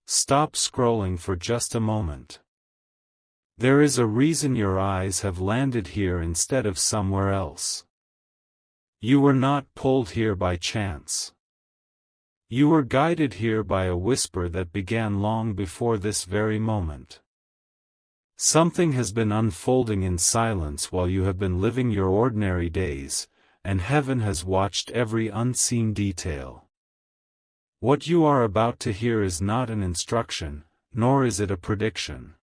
stop scrolling for just a moment. There is a reason your eyes have landed here instead of somewhere else. You were not pulled here by chance. You were guided here by a whisper that began long before this very moment. Something has been unfolding in silence while you have been living your ordinary days, and heaven has watched every unseen detail. What you are about to hear is not an instruction, nor is it a prediction.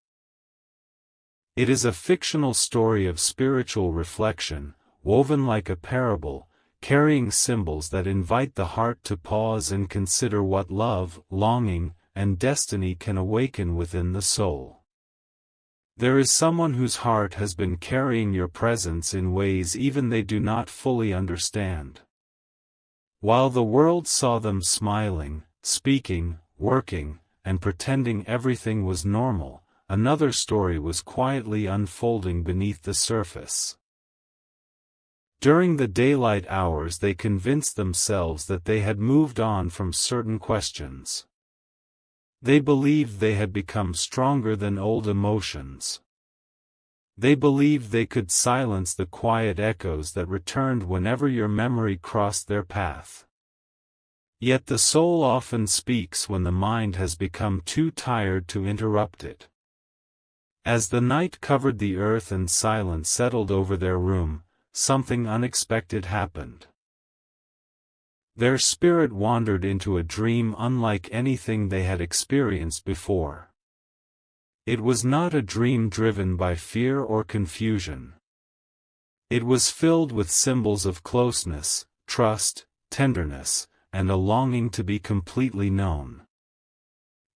It is a fictional story of spiritual reflection, woven like a parable, carrying symbols that invite the heart to pause and consider what love, longing, and destiny can awaken within the soul. There is someone whose heart has been carrying your presence in ways even they do not fully understand. While the world saw them smiling, speaking, working, and pretending everything was normal, another story was quietly unfolding beneath the surface. During the daylight hours they convinced themselves that they had moved on from certain questions. They believed they had become stronger than old emotions. They believed they could silence the quiet echoes that returned whenever your memory crossed their path. Yet the soul often speaks when the mind has become too tired to interrupt it. As the night covered the earth and silence settled over their room, something unexpected happened. Their spirit wandered into a dream unlike anything they had experienced before. It was not a dream driven by fear or confusion. It was filled with symbols of closeness, trust, tenderness, and a longing to be completely known.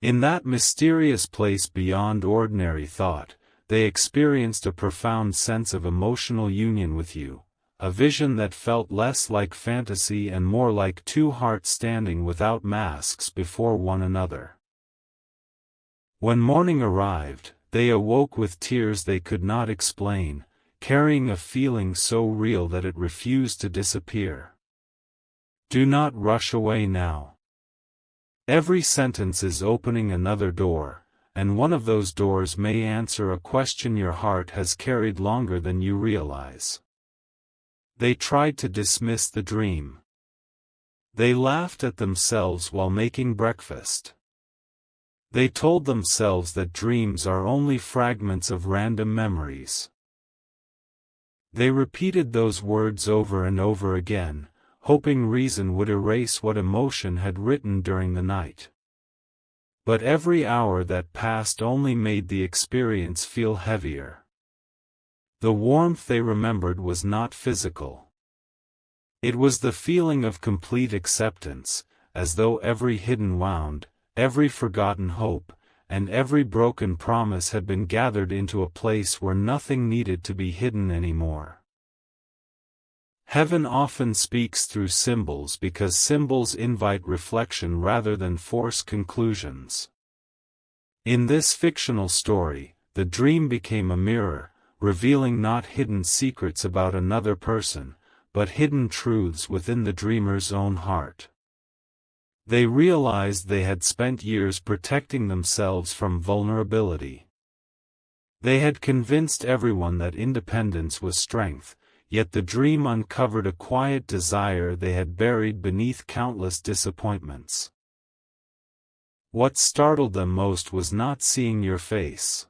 In that mysterious place beyond ordinary thought, they experienced a profound sense of emotional union with you, a vision that felt less like fantasy and more like two hearts standing without masks before one another. When morning arrived, they awoke with tears they could not explain, carrying a feeling so real that it refused to disappear. Do not rush away now. Every sentence is opening another door, and one of those doors may answer a question your heart has carried longer than you realize. They tried to dismiss the dream. They laughed at themselves while making breakfast. They told themselves that dreams are only fragments of random memories. They repeated those words over and over again, hoping reason would erase what emotion had written during the night. But every hour that passed only made the experience feel heavier. The warmth they remembered was not physical. It was the feeling of complete acceptance, as though every hidden wound, every forgotten hope, and every broken promise had been gathered into a place where nothing needed to be hidden anymore. Heaven often speaks through symbols because symbols invite reflection rather than force conclusions. In this fictional story, the dream became a mirror, revealing not hidden secrets about another person, but hidden truths within the dreamer's own heart. They realized they had spent years protecting themselves from vulnerability. They had convinced everyone that independence was strength, yet the dream uncovered a quiet desire they had buried beneath countless disappointments. What startled them most was not seeing your face.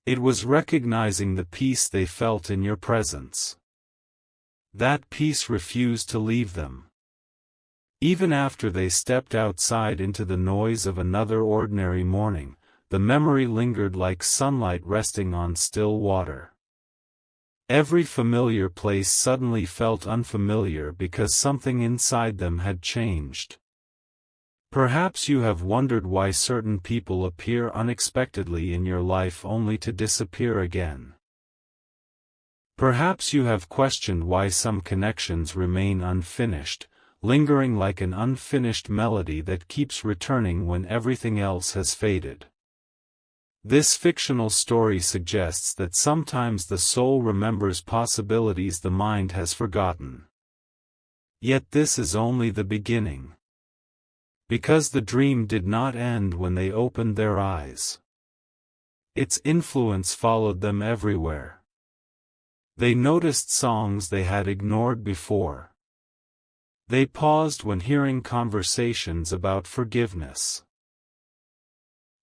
It was recognizing the peace they felt in your presence. That peace refused to leave them. Even after they stepped outside into the noise of another ordinary morning, the memory lingered like sunlight resting on still water. Every familiar place suddenly felt unfamiliar because something inside them had changed. Perhaps you have wondered why certain people appear unexpectedly in your life only to disappear again. Perhaps you have questioned why some connections remain unfinished, lingering like an unfinished melody that keeps returning when everything else has faded. This fictional story suggests that sometimes the soul remembers possibilities the mind has forgotten. Yet this is only the beginning. Because the dream did not end when they opened their eyes. Its influence followed them everywhere. They noticed songs they had ignored before. They paused when hearing conversations about forgiveness.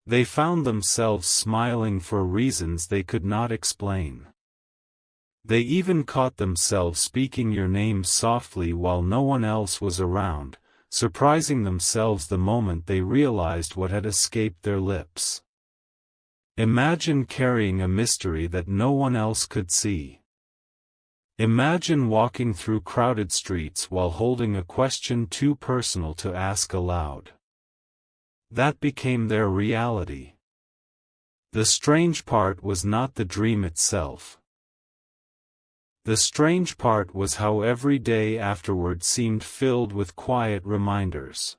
They found themselves smiling for reasons they could not explain. They even caught themselves speaking your name softly while no one else was around, surprising themselves the moment they realized what had escaped their lips. Imagine carrying a mystery that no one else could see. Imagine walking through crowded streets while holding a question too personal to ask aloud. That became their reality. The strange part was not the dream itself. The strange part was how every day afterward seemed filled with quiet reminders.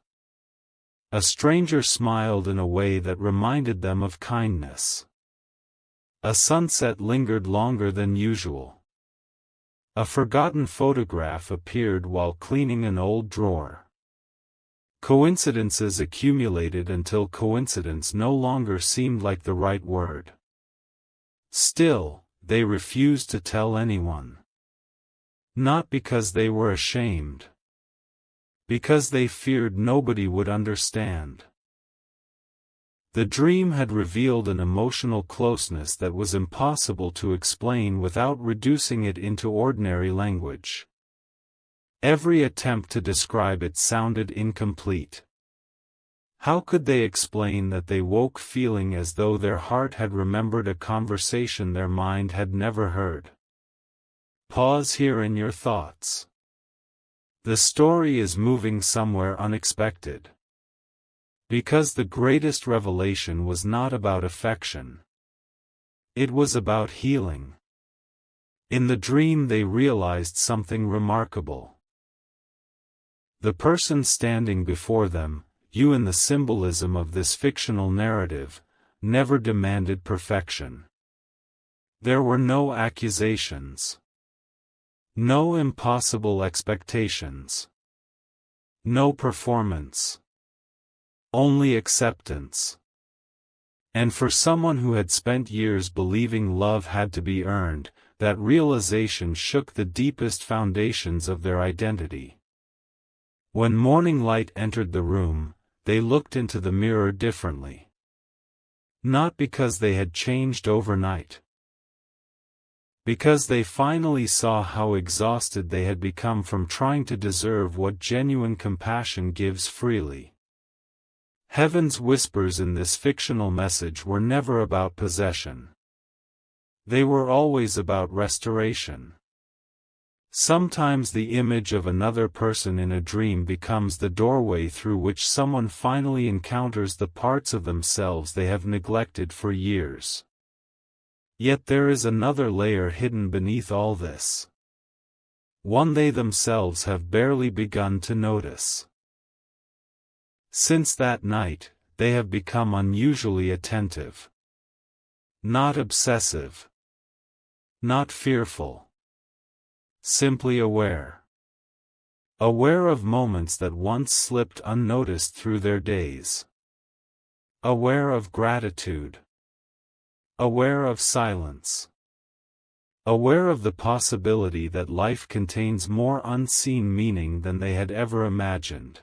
A stranger smiled in a way that reminded them of kindness. A sunset lingered longer than usual. A forgotten photograph appeared while cleaning an old drawer. Coincidences accumulated until coincidence no longer seemed like the right word. Still, they refused to tell anyone. Not because they were ashamed. Because they feared nobody would understand. The dream had revealed an emotional closeness that was impossible to explain without reducing it into ordinary language. Every attempt to describe it sounded incomplete. How could they explain that they woke feeling as though their heart had remembered a conversation their mind had never heard? Pause here in your thoughts. The story is moving somewhere unexpected. Because the greatest revelation was not about affection. It was about healing. In the dream they realized something remarkable. The person standing before them, you in the symbolism of this fictional narrative, never demanded perfection. There were no accusations. No impossible expectations. No performance. Only acceptance. And for someone who had spent years believing love had to be earned, that realization shook the deepest foundations of their identity. When morning light entered the room, they looked into the mirror differently. Not because they had changed overnight. Because they finally saw how exhausted they had become from trying to deserve what genuine compassion gives freely. Heaven's whispers in this fictional message were never about possession. They were always about restoration. Sometimes the image of another person in a dream becomes the doorway through which someone finally encounters the parts of themselves they have neglected for years. Yet there is another layer hidden beneath all this. One they themselves have barely begun to notice. Since that night, they have become unusually attentive. Not obsessive. Not fearful. Simply aware. Aware of moments that once slipped unnoticed through their days. Aware of gratitude. Aware of silence. Aware of the possibility that life contains more unseen meaning than they had ever imagined.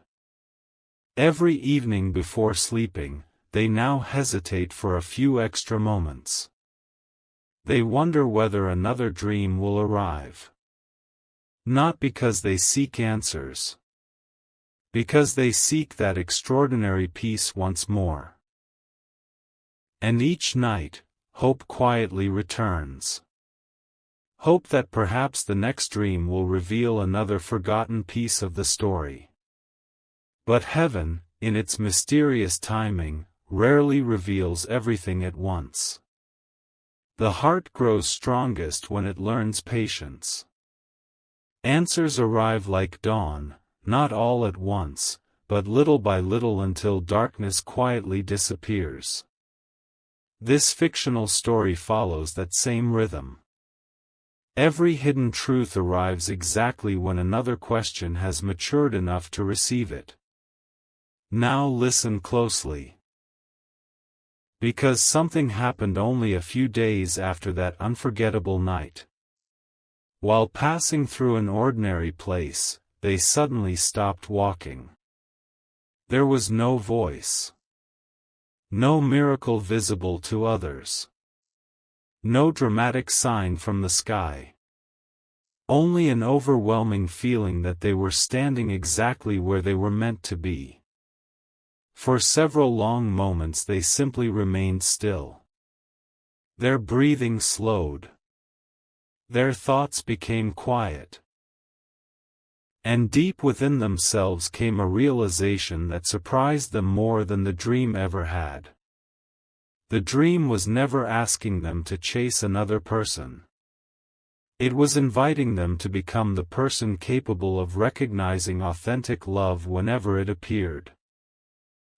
Every evening before sleeping, they now hesitate for a few extra moments. They wonder whether another dream will arrive. Not because they seek answers. Because they seek that extraordinary peace once more. And each night, hope quietly returns. Hope that perhaps the next dream will reveal another forgotten piece of the story. But heaven, in its mysterious timing, rarely reveals everything at once. The heart grows strongest when it learns patience. Answers arrive like dawn, not all at once, but little by little until darkness quietly disappears. This fictional story follows that same rhythm. Every hidden truth arrives exactly when another question has matured enough to receive it. Now listen closely. Because something happened only a few days after that unforgettable night. While passing through an ordinary place, they suddenly stopped walking. There was no voice. No miracle visible to others. No dramatic sign from the sky. Only an overwhelming feeling that they were standing exactly where they were meant to be. For several long moments they simply remained still. Their breathing slowed. Their thoughts became quiet. And deep within themselves came a realization that surprised them more than the dream ever had. The dream was never asking them to chase another person. It was inviting them to become the person capable of recognizing authentic love whenever it appeared.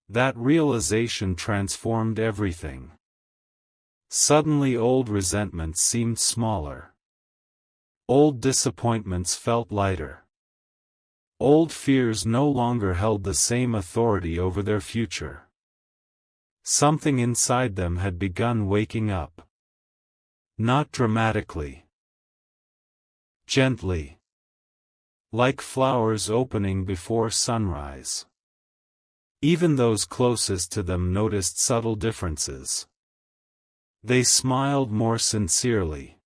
That realization transformed everything. Suddenly old resentments seemed smaller. Old disappointments felt lighter. Old fears no longer held the same authority over their future. Something inside them had begun waking up. Not dramatically. Gently. Like flowers opening before sunrise. Even those closest to them noticed subtle differences. They smiled more sincerely.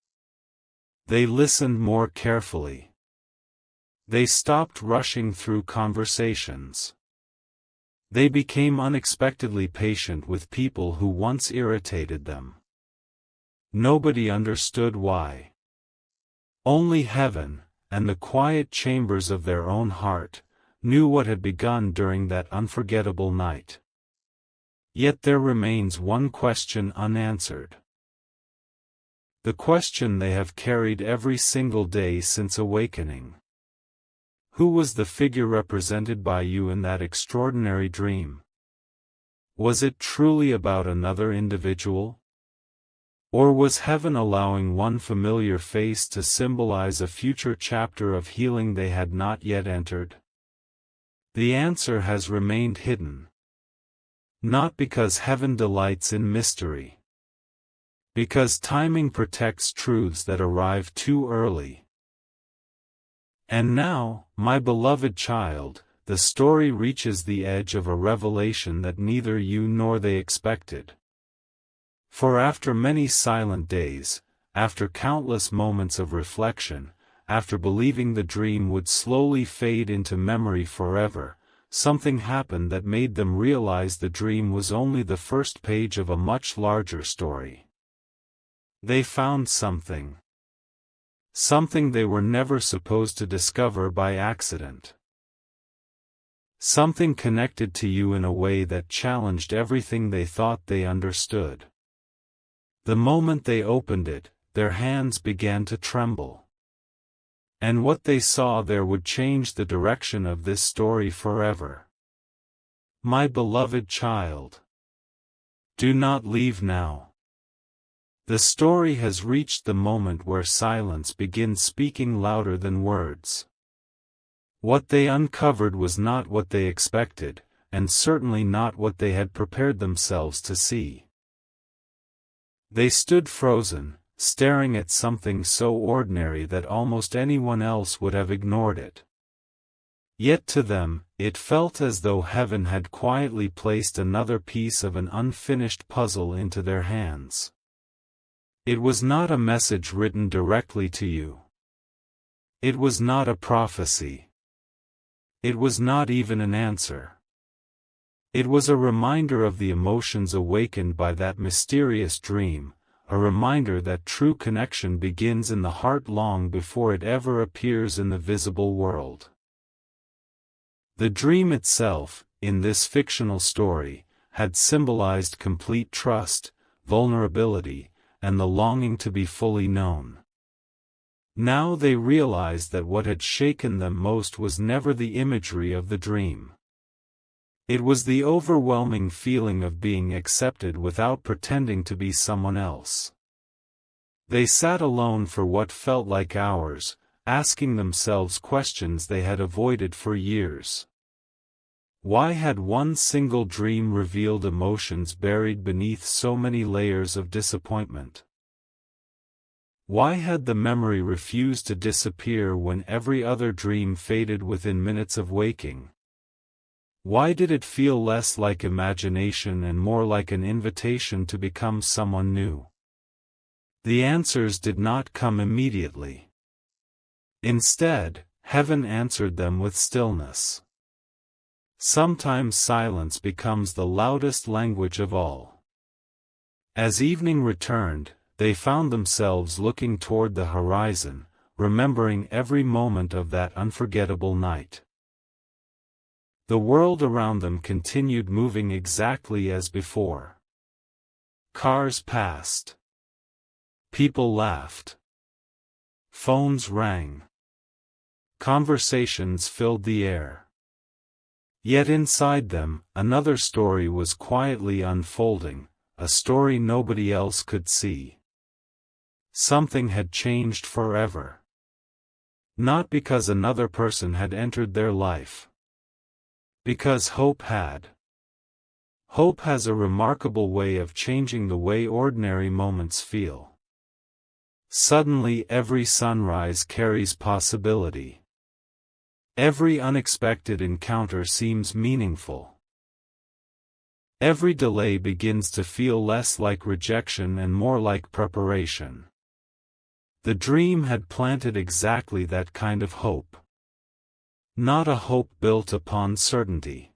They listened more carefully. They stopped rushing through conversations. They became unexpectedly patient with people who once irritated them. Nobody understood why. Only heaven, and the quiet chambers of their own heart, knew what had begun during that unforgettable night. Yet there remains one question unanswered. The question they have carried every single day since awakening. Who was the figure represented by you in that extraordinary dream? Was it truly about another individual? Or was heaven allowing one familiar face to symbolize a future chapter of healing they had not yet entered? The answer has remained hidden. Not because heaven delights in mystery. Because timing protects truths that arrive too early. And now, my beloved child, the story reaches the edge of a revelation that neither you nor they expected. For after many silent days, after countless moments of reflection, after believing the dream would slowly fade into memory forever, something happened that made them realize the dream was only the first page of a much larger story. They found something. Something they were never supposed to discover by accident. Something connected to you in a way that challenged everything they thought they understood. The moment they opened it, their hands began to tremble. And what they saw there would change the direction of this story forever. My beloved child. Do not leave now. The story has reached the moment where silence begins speaking louder than words. What they uncovered was not what they expected, and certainly not what they had prepared themselves to see. They stood frozen, staring at something so ordinary that almost anyone else would have ignored it. Yet to them, it felt as though heaven had quietly placed another piece of an unfinished puzzle into their hands. It was not a message written directly to you. It was not a prophecy. It was not even an answer. It was a reminder of the emotions awakened by that mysterious dream, a reminder that true connection begins in the heart long before it ever appears in the visible world. The dream itself, in this fictional story, had symbolized complete trust, vulnerability, and the longing to be fully known. Now they realized that what had shaken them most was never the imagery of the dream. It was the overwhelming feeling of being accepted without pretending to be someone else. They sat alone for what felt like hours, asking themselves questions they had avoided for years. Why had one single dream revealed emotions buried beneath so many layers of disappointment? Why had the memory refused to disappear when every other dream faded within minutes of waking? Why did it feel less like imagination and more like an invitation to become someone new? The answers did not come immediately. Instead, heaven answered them with stillness. Sometimes silence becomes the loudest language of all. As evening returned, they found themselves looking toward the horizon, remembering every moment of that unforgettable night. The world around them continued moving exactly as before. Cars passed. People laughed. Phones rang. Conversations filled the air. Yet inside them, another story was quietly unfolding, a story nobody else could see. Something had changed forever. Not because another person had entered their life. Because hope had. Hope has a remarkable way of changing the way ordinary moments feel. Suddenly every sunrise carries possibility. Every unexpected encounter seems meaningful. Every delay begins to feel less like rejection and more like preparation. The dream had planted exactly that kind of hope. Not a hope built upon certainty.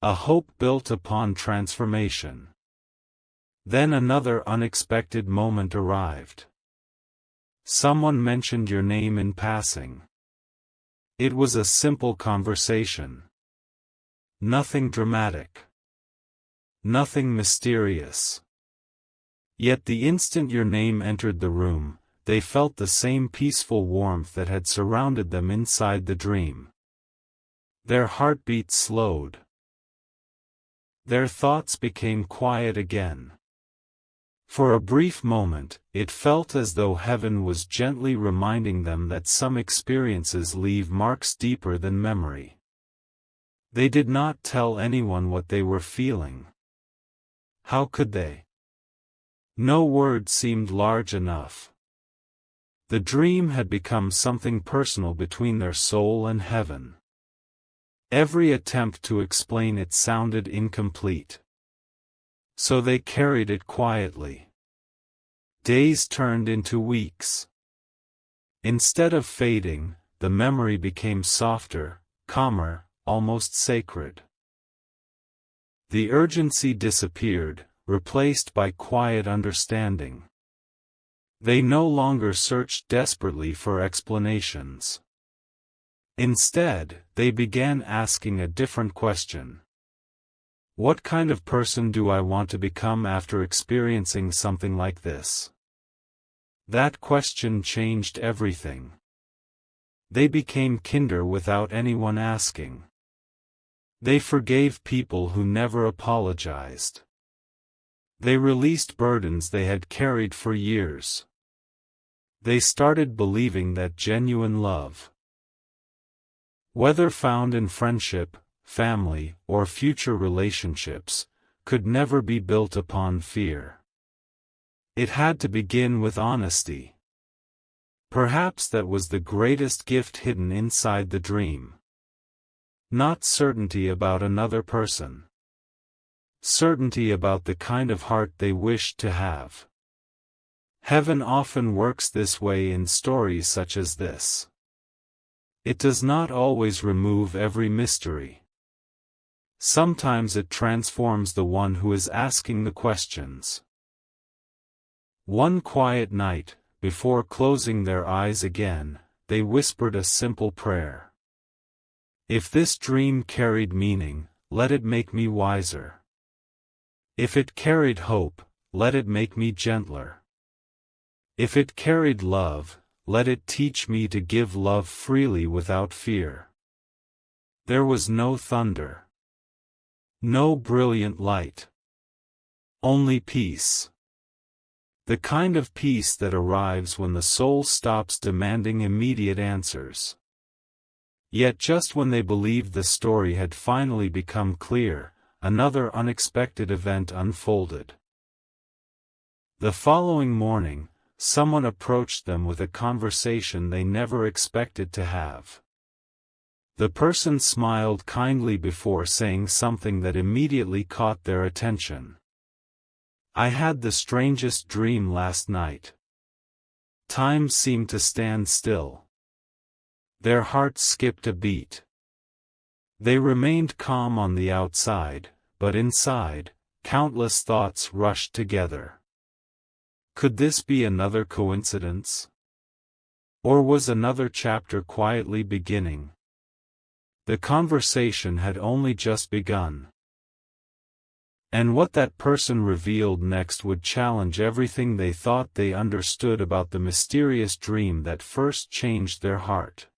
A hope built upon transformation. Then another unexpected moment arrived. Someone mentioned your name in passing. It was a simple conversation. Nothing dramatic. Nothing mysterious. Yet the instant your name entered the room, they felt the same peaceful warmth that had surrounded them inside the dream. Their heartbeats slowed. Their thoughts became quiet again. For a brief moment, it felt as though heaven was gently reminding them that some experiences leave marks deeper than memory. They did not tell anyone what they were feeling. How could they? No word seemed large enough. The dream had become something personal between their soul and heaven. Every attempt to explain it sounded incomplete. So they carried it quietly. Days turned into weeks. Instead of fading, the memory became softer, calmer, almost sacred. The urgency disappeared, replaced by quiet understanding. They no longer searched desperately for explanations. Instead, they began asking a different question. What kind of person do I want to become after experiencing something like this? That question changed everything. They became kinder without anyone asking. They forgave people who never apologized. They released burdens they had carried for years. They started believing that genuine love, whether found in friendship, family, or future relationships, could never be built upon fear. It had to begin with honesty. Perhaps that was the greatest gift hidden inside the dream. Not certainty about another person. Certainty about the kind of heart they wished to have. Heaven often works this way in stories such as this. It does not always remove every mystery. Sometimes it transforms the one who is asking the questions. One quiet night, before closing their eyes again, they whispered a simple prayer. If this dream carried meaning, let it make me wiser. If it carried hope, let it make me gentler. If it carried love, let it teach me to give love freely without fear. There was no thunder. No brilliant light. Only peace. The kind of peace that arrives when the soul stops demanding immediate answers. Yet just when they believed the story had finally become clear, another unexpected event unfolded. The following morning, someone approached them with a conversation they never expected to have. The person smiled kindly before saying something that immediately caught their attention. "I had the strangest dream last night. Time seemed to stand still. Their hearts skipped a beat. They remained calm on the outside, but inside, countless thoughts rushed together. Could this be another coincidence? Or was another chapter quietly beginning?" The conversation had only just begun. And what that person revealed next would challenge everything they thought they understood about the mysterious dream that first changed their heart.